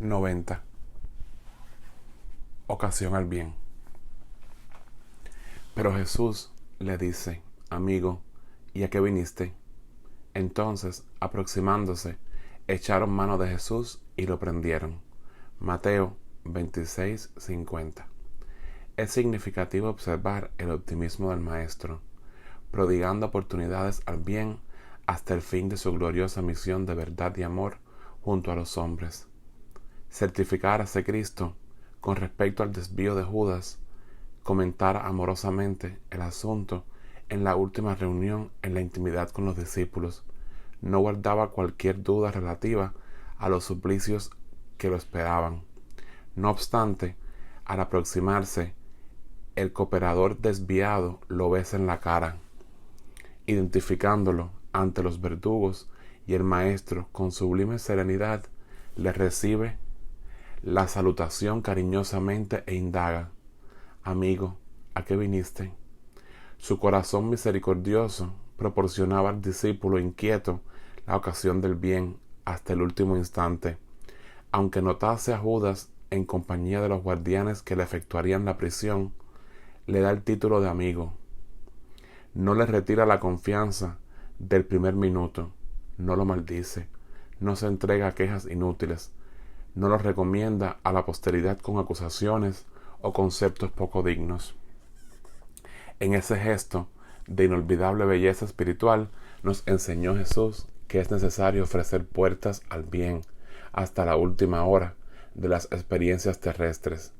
90. Ocasión al bien. Pero Jesús le dice: amigo, ¿y a qué viniste? Entonces, aproximándose, echaron mano de Jesús y lo prendieron. Mateo 26:50. Es significativo observar el optimismo del Maestro, prodigando oportunidades al bien hasta el fin de su gloriosa misión de verdad y amor junto a los hombres. Certificar a ese Cristo con respecto al desvío de Judas, comentar amorosamente el asunto en la última reunión en la intimidad con los discípulos, no guardaba cualquier duda relativa a los suplicios que lo esperaban. No obstante, al aproximarse, el cooperador desviado lo besa en la cara, identificándolo ante los verdugos, y el Maestro, con sublime serenidad, le recibe la salutación cariñosamente e indaga: amigo, ¿a qué viniste? Su corazón misericordioso proporcionaba al discípulo inquieto la ocasión del bien hasta el último instante, aunque notase a Judas en compañía de los guardianes que le efectuarían la prisión. Le da el título de amigo. No le retira la confianza del primer minuto, no lo maldice, no se entrega a quejas inútiles, no lo recomienda a la posteridad con acusaciones o conceptos poco dignos. En ese gesto de inolvidable belleza espiritual nos enseñó Jesús que es necesario ofrecer puertas al bien hasta la última hora de las experiencias terrestres,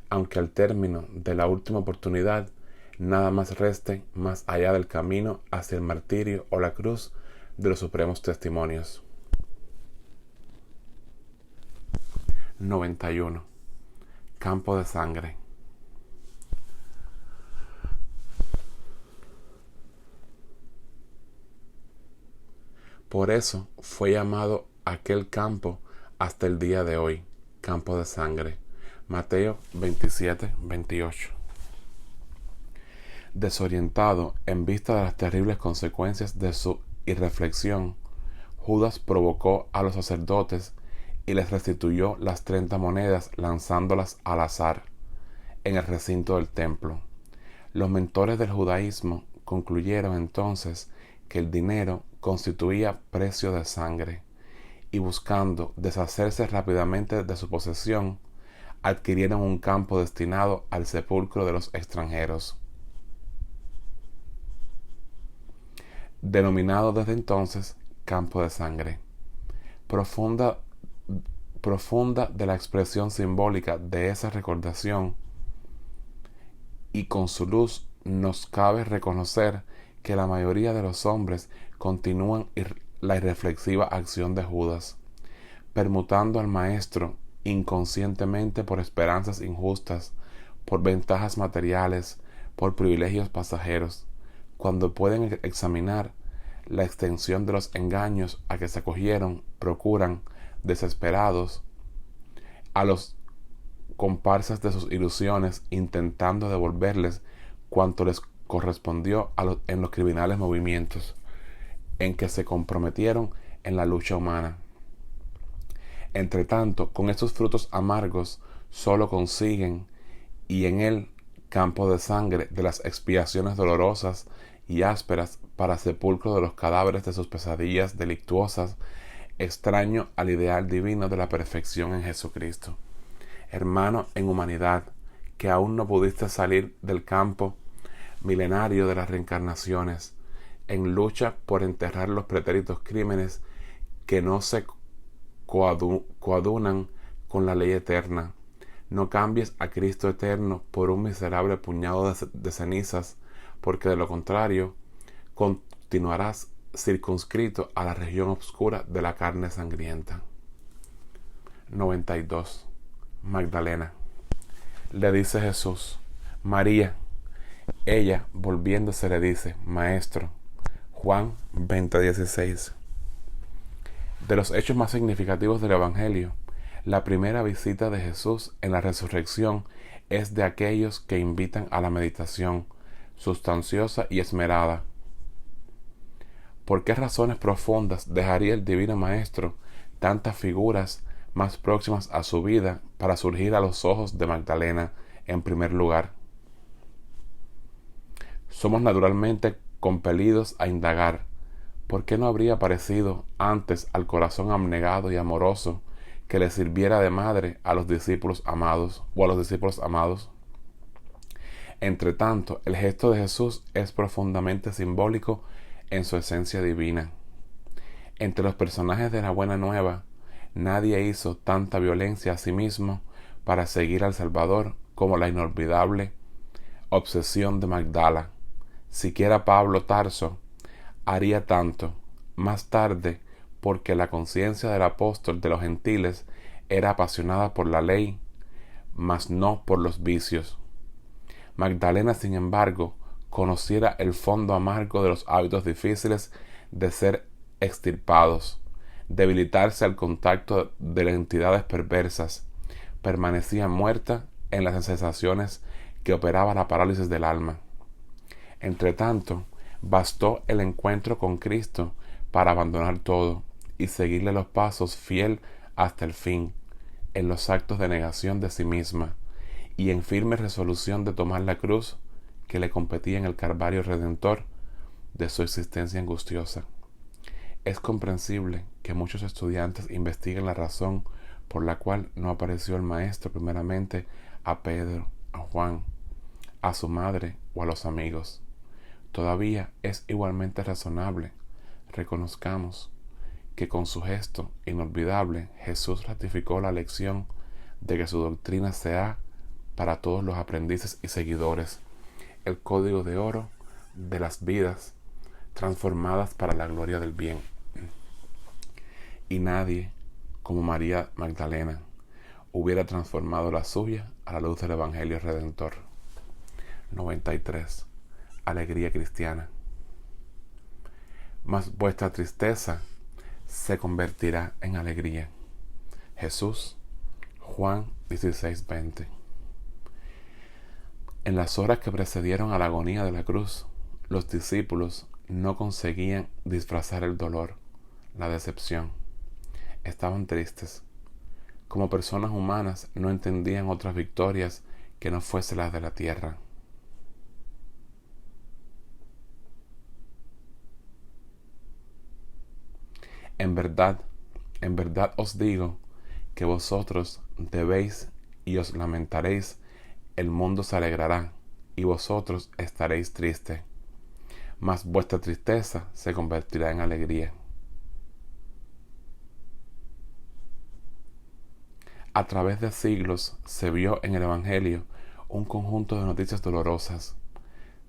aunque al término de la última oportunidad nada más reste más allá del camino hacia el martirio o la cruz de los supremos testimonios. 91. Campo de sangre. Por eso fue llamado aquel campo hasta el día de hoy, campo de sangre. Mateo 27:28. Desorientado en vista de las terribles consecuencias de su irreflexión, Judas provocó a los sacerdotes y les restituyó las 30 monedas lanzándolas al azar en el recinto del templo. Los mentores del judaísmo concluyeron entonces que el dinero constituía precio de sangre, y buscando deshacerse rápidamente de su posesión, adquirieron un campo destinado al sepulcro de los extranjeros, denominado desde entonces campo de sangre. Profunda de la expresión simbólica de esa recordación, y con su luz nos cabe reconocer que la mayoría de los hombres continúan la irreflexiva acción de Judas, permutando al Maestro inconscientemente por esperanzas injustas, por ventajas materiales, por privilegios pasajeros, cuando pueden examinar la extensión de los engaños a que se acogieron. Procuran, desesperados, a los comparsas de sus ilusiones, intentando devolverles cuanto les correspondió en los criminales movimientos en que se comprometieron en la lucha humana. Entretanto, con estos frutos amargos solo consiguen, y en el campo de sangre de las expiaciones dolorosas y ásperas para sepulcro de los cadáveres de sus pesadillas delictuosas, extraño al ideal divino de la perfección en Jesucristo. Hermano en humanidad, que aún no pudiste salir del campo milenario de las reencarnaciones, en lucha por enterrar los pretéritos crímenes que no se coadunan con la ley eterna. No cambies a Cristo eterno por un miserable puñado de cenizas, porque de lo contrario continuarás circunscrito a la región oscura de la carne sangrienta. 92. Magdalena. Le dice Jesús: María. Ella, volviéndose, le dice: Maestro. Juan 20:16. De los hechos más significativos del Evangelio, la primera visita de Jesús en la resurrección es de aquellos que invitan a la meditación sustanciosa y esmerada. ¿Por qué razones profundas dejaría el Divino Maestro tantas figuras más próximas a su vida para surgir a los ojos de Magdalena en primer lugar. Somos naturalmente compelidos a indagar por qué no habría aparecido antes al corazón abnegado y amoroso que le sirviera de madre a los discípulos amados o a los discípulos amados. Entre tanto, el gesto de Jesús es profundamente simbólico en su esencia divina. Entre los personajes de la Buena Nueva, nadie hizo tanta violencia a sí mismo para seguir al Salvador como la inolvidable obsesión de Magdala. Siquiera Pablo Tarso haría tanto, más tarde, porque la conciencia del apóstol de los gentiles era apasionada por la ley, mas no por los vicios. Magdalena, sin embargo, conociera el fondo amargo de los hábitos difíciles de ser extirpados, debilitarse al contacto de las entidades perversas, permanecía muerta en las sensaciones que operaba la parálisis del alma. Entretanto, bastó el encuentro con Cristo para abandonar todo y seguirle los pasos fiel hasta el fin, en los actos de negación de sí misma y en firme resolución de tomar la cruz que le competía en el Calvario redentor de su existencia angustiosa. Es comprensible que muchos estudiantes investiguen la razón por la cual no apareció el Maestro primeramente a Pedro, a Juan, a su madre o a los amigos. Todavía es igualmente razonable. Reconozcamos que con su gesto inolvidable Jesús ratificó la lección de que su doctrina sea para todos los aprendices y seguidores el código de oro de las vidas transformadas para la gloria del bien. Y nadie, como María Magdalena, hubiera transformado la suya a la luz del Evangelio Redentor. 93. Alegría cristiana. Mas vuestra tristeza se convertirá en alegría. Jesús, Juan 16:20. En las horas que precedieron a la agonía de la cruz, los discípulos no conseguían disfrazar el dolor, la decepción. Estaban tristes. Como personas humanas no entendían otras victorias que no fuesen las de la tierra. En verdad os digo que vosotros debéis y os lamentaréis, el mundo se alegrará y vosotros estaréis tristes, mas vuestra tristeza se convertirá en alegría. A través de siglos se vio en el Evangelio un conjunto de noticias dolorosas.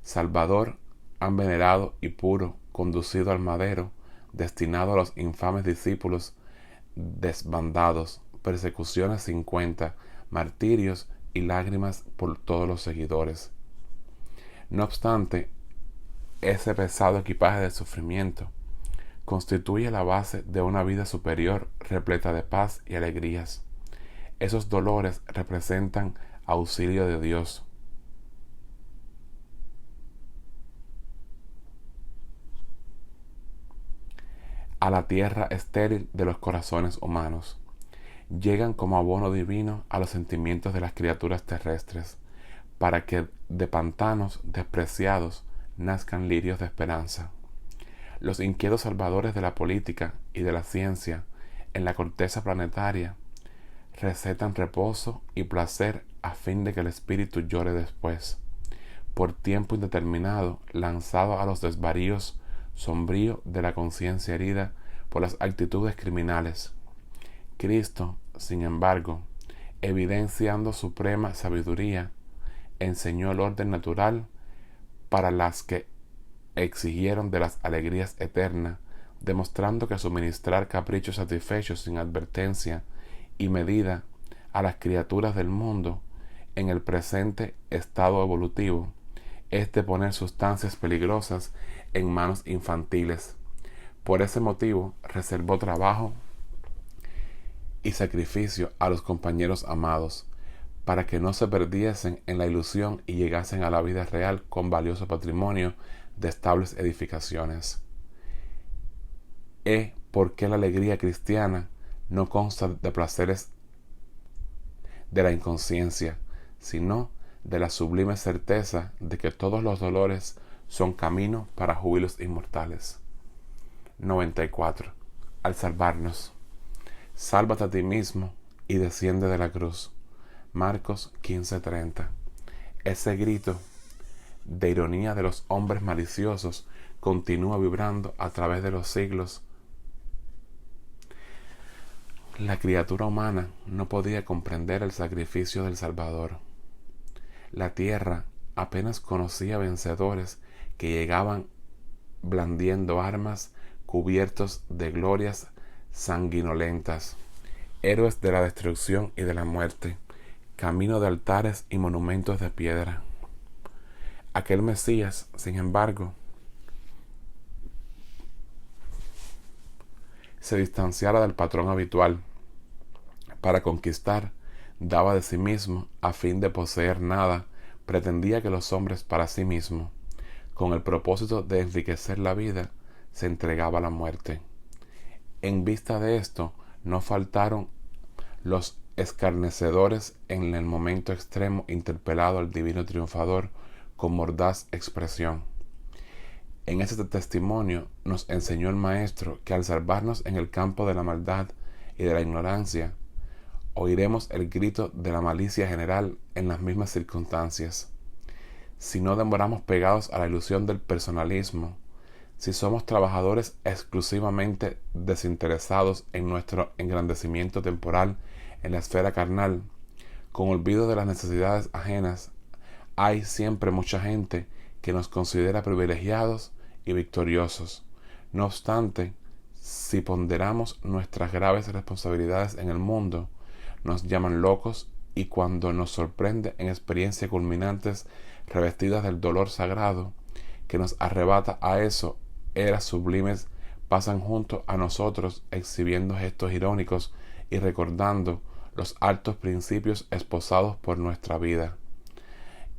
Salvador, han venerado y puro, conducido al madero, destinado a los infames discípulos desbandados, persecuciones sin cuenta, martirios y lágrimas por todos los seguidores. No obstante, ese pesado equipaje de sufrimiento constituye la base de una vida superior repleta de paz y alegrías. Esos dolores representan auxilio de Dios. A la tierra estéril de los corazones humanos. Llegan como abono divino a los sentimientos de las criaturas terrestres, para que de pantanos despreciados nazcan lirios de esperanza. Los inquietos salvadores de la política y de la ciencia en la corteza planetaria recetan reposo y placer a fin de que el espíritu llore después, por tiempo indeterminado, lanzado a los desvaríos sombrío de la conciencia herida por las actitudes criminales. Cristo, sin embargo, evidenciando suprema sabiduría, enseñó el orden natural para las que exigieron de las alegrías eternas, demostrando que suministrar caprichos satisfechos sin advertencia y medida a las criaturas del mundo en el presente estado evolutivo es de poner sustancias peligrosas en manos infantiles. Por ese motivo reservó trabajo y sacrificio a los compañeros amados, para que no se perdiesen en la ilusión y llegasen a la vida real con valioso patrimonio de estables edificaciones. ¿Por qué la alegría cristiana no consta de placeres de la inconsciencia, sino de la sublime certeza de que todos los dolores son camino para júbilos inmortales. 94. Al salvarnos. Sálvate a ti mismo y desciende de la cruz. Marcos 15:30. Ese grito de ironía de los hombres maliciosos continúa vibrando a través de los siglos. La criatura humana no podía comprender el sacrificio del Salvador. La tierra apenas conocía vencedores que llegaban blandiendo armas, cubiertos de glorias sanguinolentas, héroes de la destrucción y de la muerte, camino de altares y monumentos de piedra. Aquel Mesías, sin embargo, se distanciara del patrón habitual. Para conquistar, daba de sí mismo a fin de poseer nada, pretendía que los hombres para sí mismo, con el propósito de enriquecer la vida, se entregaba a la muerte. En vista de esto, no faltaron los escarnecedores en el momento extremo interpelado al divino triunfador con mordaz expresión. En este testimonio nos enseñó el Maestro que al salvarnos en el campo de la maldad y de la ignorancia, oiremos el grito de la malicia general en las mismas circunstancias. Si no demoramos pegados a la ilusión del personalismo, si somos trabajadores exclusivamente desinteresados en nuestro engrandecimiento temporal en la esfera carnal, con olvido de las necesidades ajenas, hay siempre mucha gente que nos considera privilegiados y victoriosos. No obstante, si ponderamos nuestras graves responsabilidades en el mundo, nos llaman locos, y cuando nos sorprende en experiencias culminantes revestidas del dolor sagrado que nos arrebata a eso, eras sublimes pasan junto a nosotros exhibiendo gestos irónicos y recordando los altos principios esposados por nuestra vida.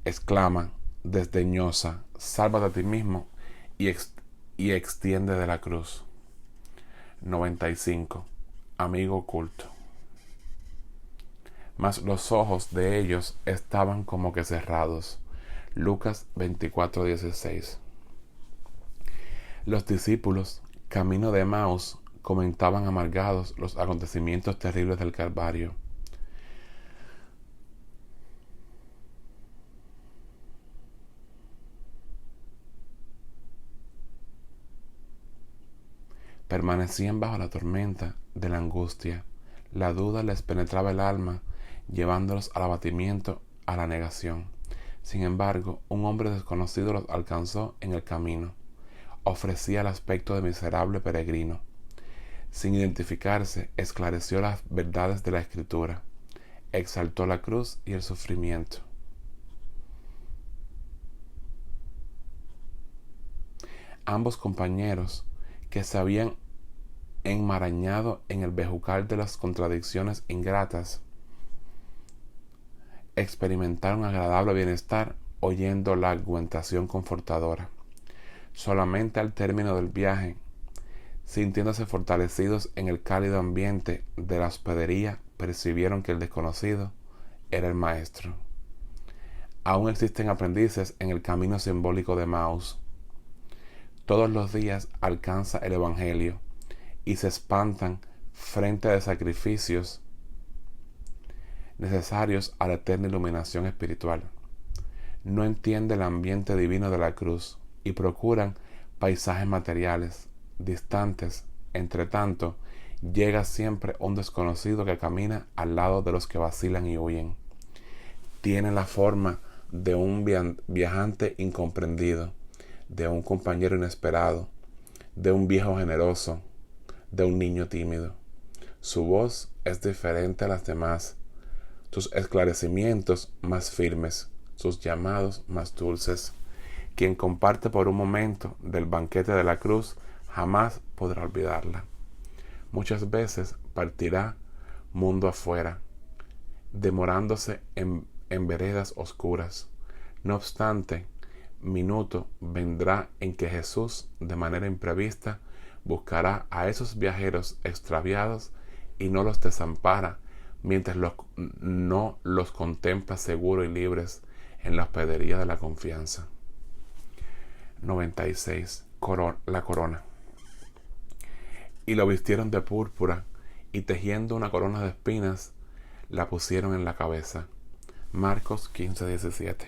Exclama desdeñosa: sálvate a ti mismo y extiende de la cruz. 95. Amigo oculto. Mas los ojos de ellos estaban como que cerrados. Lucas 24:16. Los discípulos, camino de Emaús, comentaban amargados los acontecimientos terribles del Calvario. Permanecían bajo la tormenta de la angustia. La duda les penetraba el alma, llevándolos al abatimiento, a la negación. Sin embargo, un hombre desconocido los alcanzó en el camino. Ofrecía el aspecto de miserable peregrino. Sin identificarse, esclareció las verdades de la Escritura. Exaltó la cruz y el sufrimiento. Ambos compañeros, que se habían enmarañado en el bejucal de las contradicciones ingratas, experimentaron agradable bienestar oyendo la argumentación confortadora. Solamente al término del viaje, sintiéndose fortalecidos en el cálido ambiente de la hospedería, percibieron que el desconocido era el Maestro. Aún existen aprendices en el camino simbólico de Emaús. Todos los días alcanza el Evangelio y se espantan frente a sacrificios necesarios a la eterna iluminación espiritual. No entiende el ambiente divino de la cruz y procuran paisajes materiales distantes. Entre tanto, llega siempre un desconocido que camina al lado de los que vacilan y huyen. Tiene la forma de un viajante incomprendido, de un compañero inesperado, de un viejo generoso, de un niño tímido. Su voz es diferente a las demás, sus esclarecimientos más firmes, sus llamados más dulces. Quien comparte por un momento del banquete de la cruz jamás podrá olvidarla. Muchas veces partirá mundo afuera, demorándose en veredas oscuras. No obstante, minuto vendrá en que Jesús, de manera imprevista, buscará a esos viajeros extraviados y no los desampara mientras no los contempla seguros y libres en la hospedería de la confianza. 96. La corona. Y lo vistieron de púrpura, y tejiendo una corona de espinas, la pusieron en la cabeza. Marcos 15:17.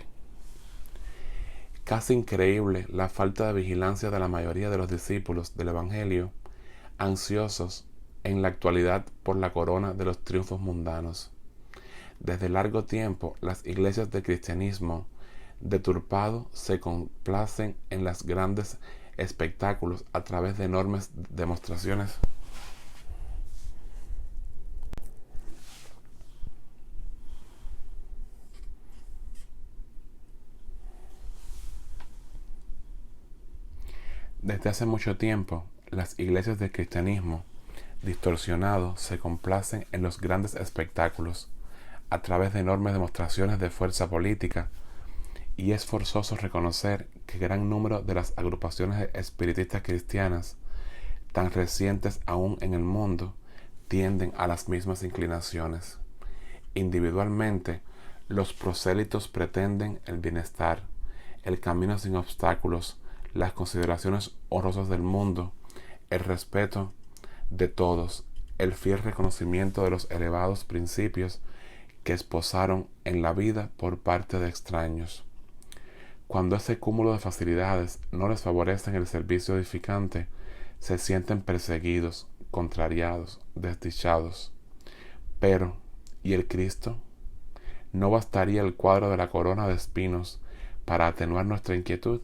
Casi increíble la falta de vigilancia de la mayoría de los discípulos del Evangelio, ansiosos en la actualidad por la corona de los triunfos mundanos. Desde largo tiempo, las iglesias del cristianismo deturpado se complacen en los grandes espectáculos a través de enormes demostraciones Desde hace mucho tiempo, las iglesias del cristianismo distorsionado se complacen en los grandes espectáculos a través de enormes demostraciones de fuerza política, y es forzoso reconocer que gran número de las agrupaciones espiritistas cristianas, tan recientes aún en el mundo, tienden a las mismas inclinaciones. Individualmente, los prosélitos pretenden el bienestar, el camino sin obstáculos, las consideraciones honrosas del mundo, el respeto de todos, el fiel reconocimiento de los elevados principios que esposaron en la vida por parte de extraños. Cuando ese cúmulo de facilidades no les favorecen el servicio edificante, se sienten perseguidos, contrariados, desdichados. Pero, ¿y el Cristo? ¿No bastaría el cuadro de la corona de espinos para atenuar nuestra inquietud?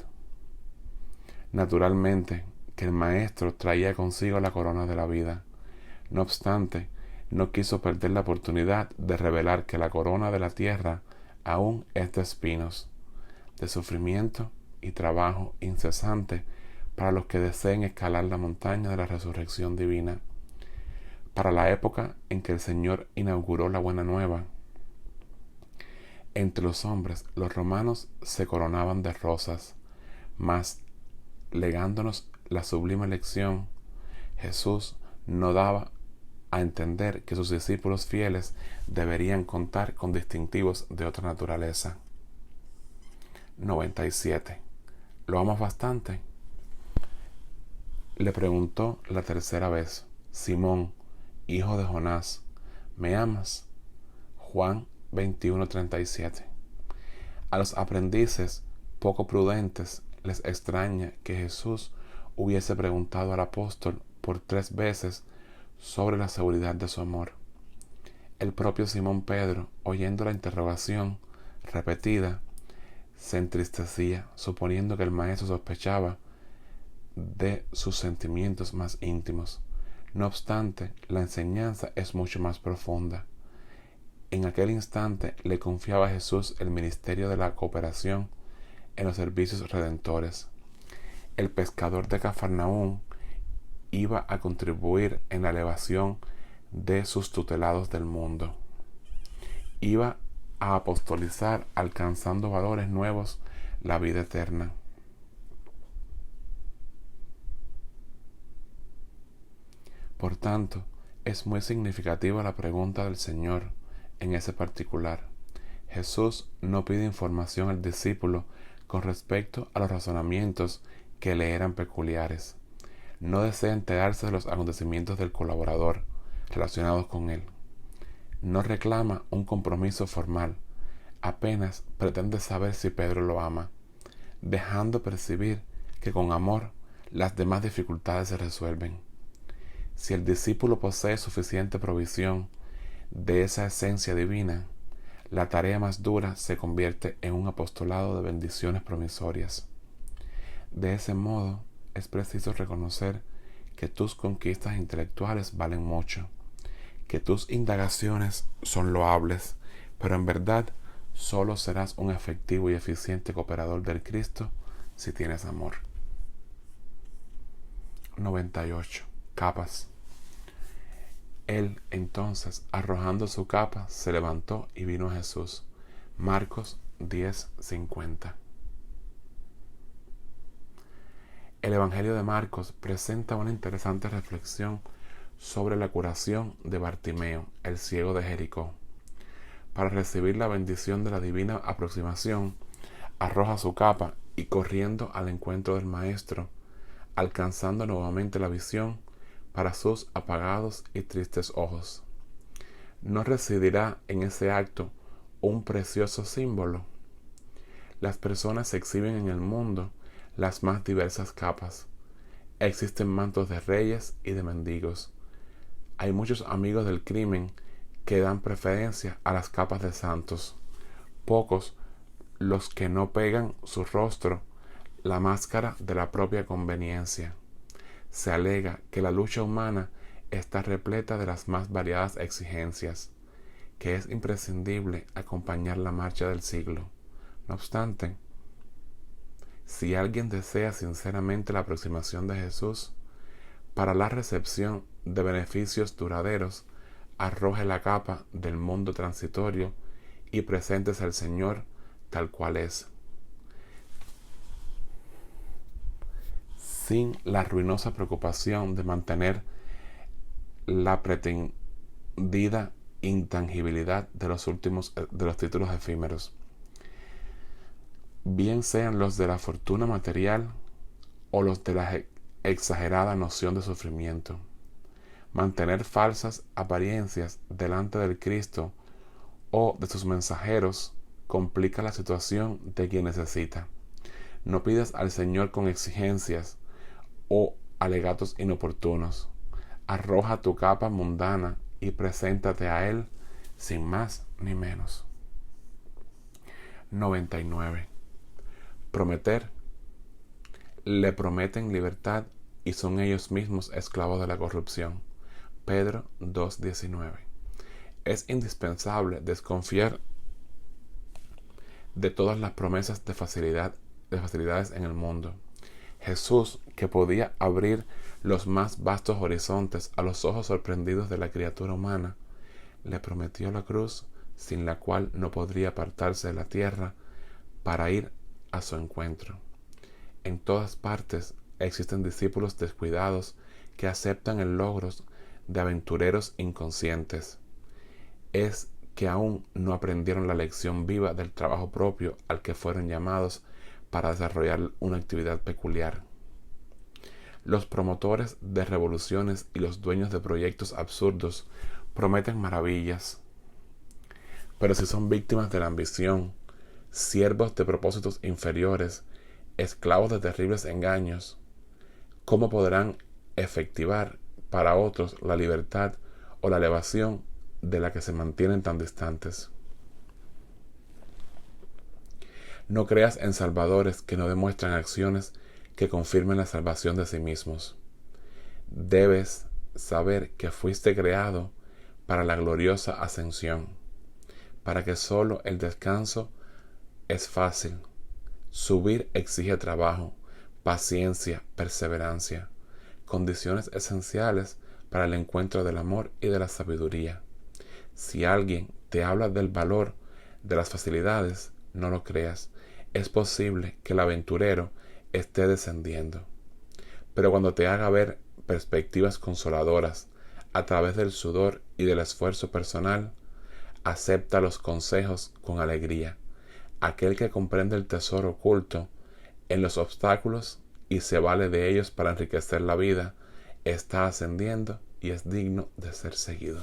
Naturalmente que el Maestro traía consigo la corona de la vida. No obstante, no quiso perder la oportunidad de revelar que la corona de la tierra aún es de espinos, de sufrimiento y trabajo incesante para los que deseen escalar la montaña de la resurrección divina. Para la época en que el Señor inauguró la buena nueva, entre los hombres los romanos se coronaban de rosas, mas legándonos la sublime lección, Jesús no daba a entender que sus discípulos fieles deberían contar con distintivos de otra naturaleza. 97. ¿Lo amas bastante? Le preguntó la tercera vez: Simón, hijo de Jonás, ¿me amas? Juan 21:37. A los aprendices poco prudentes les extraña que Jesús hubiese preguntado al apóstol por 3 veces sobre la seguridad de su amor. El propio Simón Pedro, oyendo la interrogación repetida, se entristecía, suponiendo que el maestro sospechaba de sus sentimientos más íntimos. No obstante, la enseñanza es mucho más profunda. En aquel instante le confiaba a Jesús el ministerio de la cooperación en los servicios redentores. El pescador de Cafarnaúm iba a contribuir en la elevación de sus tutelados del mundo. Iba a apostolizar, alcanzando valores nuevos, la vida eterna. Por tanto, es muy significativa la pregunta del Señor en ese particular. Jesús no pide información al discípulo con respecto a los razonamientos que le eran peculiares. No desea enterarse de los acontecimientos del colaborador relacionados con él. No reclama un compromiso formal, apenas pretende saber si Pedro lo ama, dejando percibir que con amor las demás dificultades se resuelven. Si el discípulo posee suficiente provisión de esa esencia divina, la tarea más dura se convierte en un apostolado de bendiciones promisorias. De ese modo, es preciso reconocer que tus conquistas intelectuales valen mucho, que tus indagaciones son loables, pero en verdad solo serás un efectivo y eficiente cooperador del Cristo si tienes amor. 98. Capas. Él entonces, arrojando su capa, se levantó y vino a Jesús. Marcos 10:50. El Evangelio de Marcos presenta una interesante reflexión sobre la curación de Bartimeo, el ciego de Jericó. Para recibir la bendición de la divina aproximación, arroja su capa y corriendo al encuentro del Maestro, alcanzando nuevamente la visión para sus apagados y tristes ojos. ¿No residirá en ese acto un precioso símbolo? Las personas exhiben en el mundo las más diversas capas. Existen mantos de reyes y de mendigos. Hay muchos amigos del crimen que dan preferencia a las capas de santos. Pocos los que no pegan su rostro la máscara de la propia conveniencia. Se alega que la lucha humana está repleta de las más variadas exigencias, que es imprescindible acompañar la marcha del siglo. No obstante, si alguien desea sinceramente la aproximación de Jesús, para la recepción de beneficios duraderos, arroje la capa del mundo transitorio y preséntese al Señor tal cual es, sin la ruinosa preocupación de mantener la pretendida intangibilidad de los títulos efímeros, bien sean los de la fortuna material o los de la exagerada noción de sufrimiento. Mantener falsas apariencias delante del Cristo o de sus mensajeros complica la situación de quien necesita. No pidas al Señor con exigencias o alegatos inoportunos. Arroja tu capa mundana y preséntate a Él sin más ni menos. 99. Prometer. Le prometen libertad y son ellos mismos esclavos de la corrupción. Pedro 2:19. Es indispensable desconfiar de todas las promesas de facilidades en el mundo. Jesús, que podía abrir los más vastos horizontes a los ojos sorprendidos de la criatura humana, le prometió la cruz sin la cual no podría apartarse de la tierra para ir a su encuentro. En todas partes existen discípulos descuidados que aceptan el logros de aventureros inconscientes. Es que aún no aprendieron la lección viva del trabajo propio al que fueron llamados para desarrollar una actividad peculiar. Los promotores de revoluciones y los dueños de proyectos absurdos prometen maravillas, pero si son víctimas de la ambición, siervos de propósitos inferiores, esclavos de terribles engaños, ¿cómo podrán efectivar para otros la libertad o la elevación de la que se mantienen tan distantes? No creas en salvadores que no demuestran acciones que confirmen la salvación de sí mismos. Debes saber que fuiste creado para la gloriosa ascensión, para que solo el descanso es fácil. Subir exige trabajo, paciencia, perseverancia, condiciones esenciales para el encuentro del amor y de la sabiduría. Si alguien te habla del valor de las facilidades, no lo creas. Es posible que el aventurero esté descendiendo, pero cuando te haga ver perspectivas consoladoras a través del sudor y del esfuerzo personal, acepta los consejos con alegría. Aquel que comprende el tesoro oculto en los obstáculos y se vale de ellos para enriquecer la vida, está ascendiendo y es digno de ser seguido.